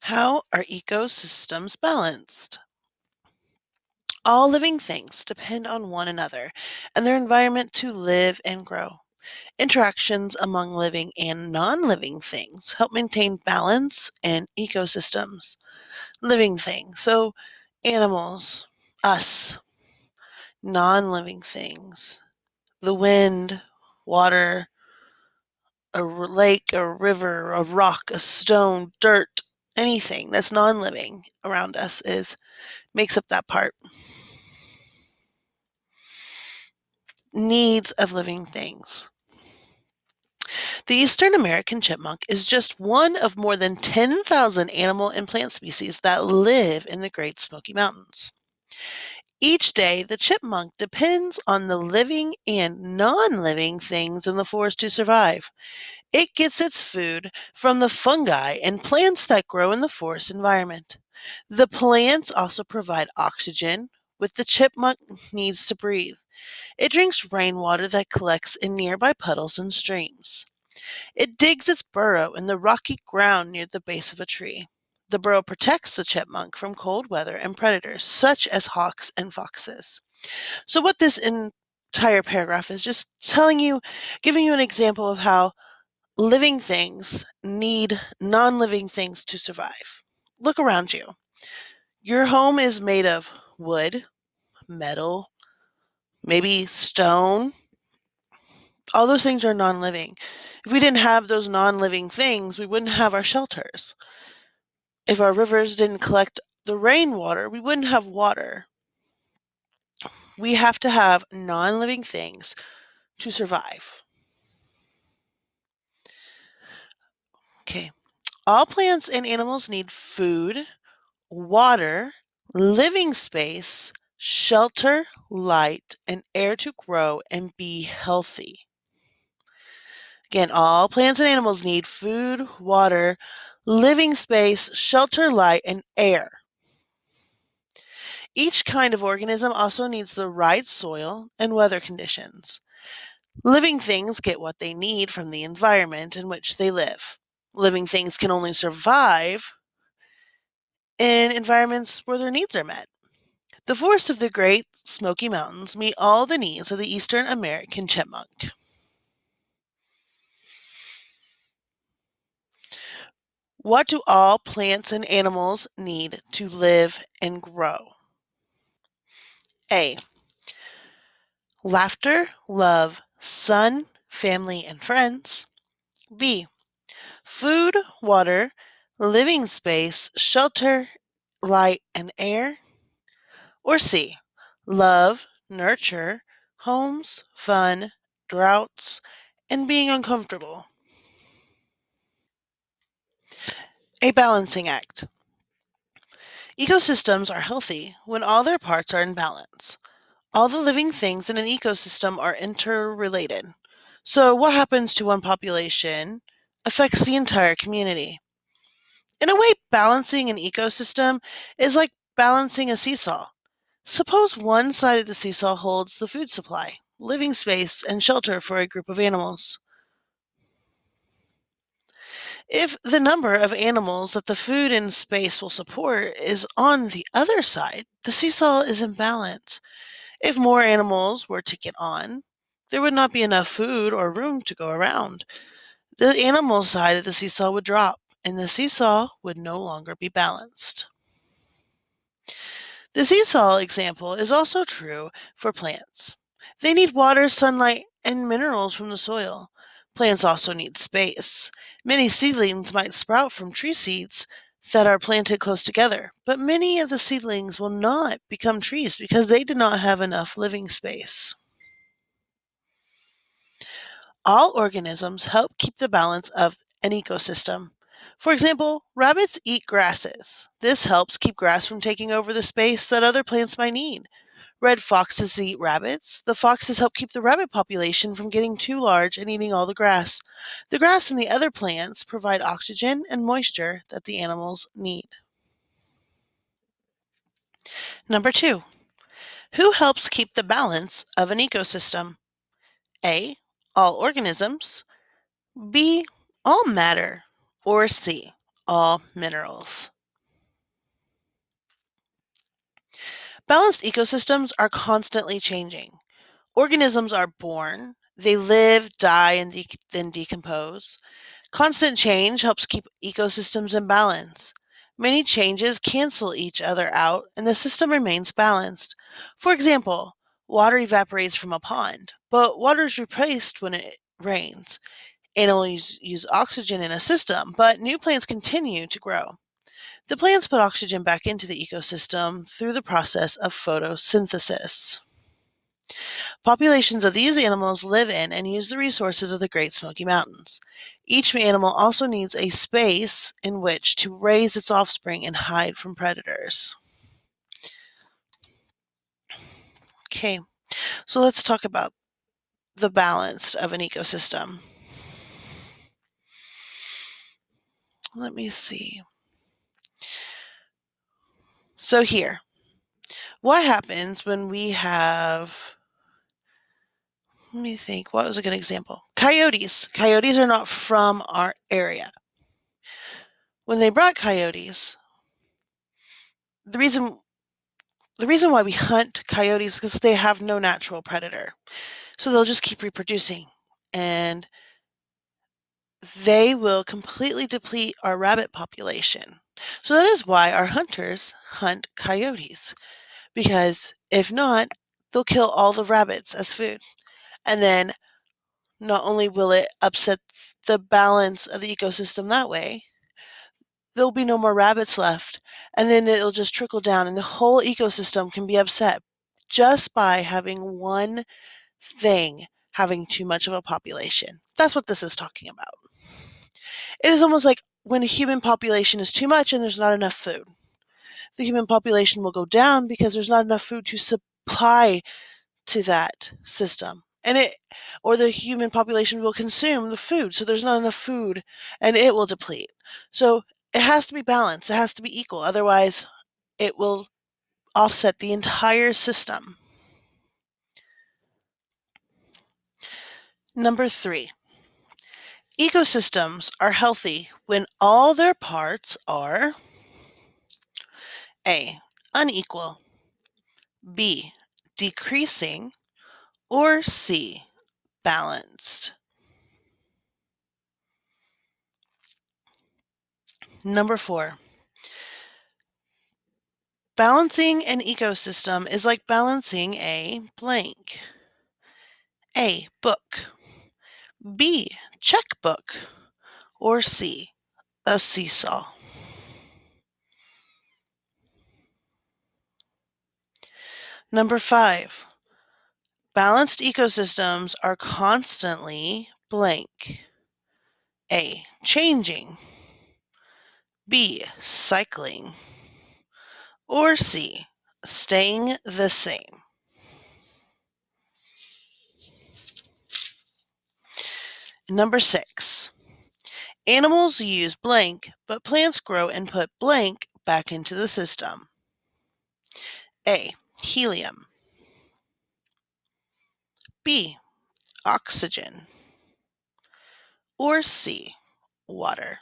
How are ecosystems balanced? All living things depend on one another and their environment to live and grow. Interactions among living and non living things help maintain balance in ecosystems. Living things, so animals, us, non living things, the wind, water, lake, a river, a rock, a stone, dirt, anything that's non living around us is makes up that part. Needs of living things. The Eastern American chipmunk is just one of more than 10,000 animal and plant species that live in the Great Smoky Mountains. Each day, the chipmunk depends on the living and non living things in the forest to survive. It gets its food from the fungi and plants that grow in the forest environment. The plants also provide oxygen, which the chipmunk needs to breathe. It drinks rainwater that collects in nearby puddles and streams. It digs its burrow in the rocky ground near the base of a tree. The burrow protects the chipmunk from cold weather and predators such as hawks and foxes. So, what this entire paragraph is just telling you, giving you an example of how living things need non living things to survive. Look around you. Your home is made of wood, metal, maybe stone. All those things are non living. If we didn't have those non living things, we wouldn't have our shelters. If our rivers didn't collect the rainwater, we wouldn't have water. We have to have non living things to survive. Okay. All plants and animals need food, water, living space, shelter, light, and air to grow and be healthy. Again, all plants and animals need food, water, living space, shelter, light, and air. Each kind of organism also needs the right soil and weather conditions. Living things get what they need from the environment in which they live. Living things can only survive in environments where their needs are met. The forests of the Great Smoky Mountains meet all the needs of the Eastern American chipmunk. What do all plants and animals need to live and grow? A. Laughter, love, sun, family, and friends. B. Food, water, living space, shelter, light, and air. Or C. Love, nurture, homes, fun, droughts, and being uncomfortable. A balancing act. Ecosystems are healthy when all their parts are in balance. All the living things in an ecosystem are interrelated. So, what happens to one population affects the entire community. In a way, balancing an ecosystem is like balancing a seesaw. Suppose one side of the seesaw holds the food supply, living space, and shelter for a group of animals. If the number of animals that the food and space will support is on the other side, the seesaw is in balance. If more animals were to get on, there would not be enough food or room to go around. The animal side of the seesaw would drop, and the seesaw would no longer be balanced. The seesaw example is also true for plants. They need water, sunlight, and minerals from the soil. Plants also need space. Many seedlings might sprout from tree seeds that are planted close together, but many of the seedlings will not become trees because they did not have enough living space. All organisms help keep the balance of an ecosystem. For example, rabbits eat grasses. This helps keep grass from taking over the space that other plants might need. Red foxes eat rabbits. The foxes help keep the rabbit population from getting too large and eating all the grass. The grass and the other plants provide oxygen and moisture that the animals need. Number 2. Who helps keep the balance of an ecosystem? A. All organisms. B. All matter. Or C. All minerals. Balanced ecosystems are constantly changing. Organisms are born, they live, die, and then decompose. Constant change helps keep ecosystems in balance. Many changes cancel each other out, and the system remains balanced. For example, water evaporates from a pond, but water is replaced when it rains. Animals use oxygen in a system, but new plants continue to grow. The plants put oxygen back into the ecosystem through the process of photosynthesis. Populations of these animals live in and use the resources of the Great Smoky Mountains. Each animal also needs a space in which to raise its offspring and hide from predators. Okay, so let's talk about the balance of an ecosystem. Let me see. So here, what happens when we have, let me think, what was a good example? Coyotes. Coyotes are not from our area. When they brought coyotes, the reason the reason why we hunt coyotes is because they have no natural predator. So they'll just keep reproducing. And they will completely deplete our rabbit population. So that is why our hunters hunt coyotes. Because if not, they'll kill all the rabbits as food. And then not only will it upset the balance of the ecosystem that way, there'll be no more rabbits left. And then it'll just trickle down, and the whole ecosystem can be upset just by having one thing having too much of a population. That's what this is talking about. It is almost like when a human population is too much and there's not enough food. The human population will go down because there's not enough food to supply to that system. And it or the human population will consume the food, so there's not enough food and it will deplete. So it has to be balanced, it has to be equal, otherwise it will offset the entire system. Number 3. Ecosystems are healthy when all their parts are A. Unequal, B. Decreasing, or C. Balanced. Number 4. Balancing an ecosystem is like balancing a blank. A. Book, B. Checkbook, or C. A seesaw. Number 5. Balanced ecosystems are constantly blank. A. Changing, B. Cycling, or C. Staying the same. Number 6. Animals use blank, but plants grow and put blank back into the system. A. Helium, B. Oxygen, or C. Water.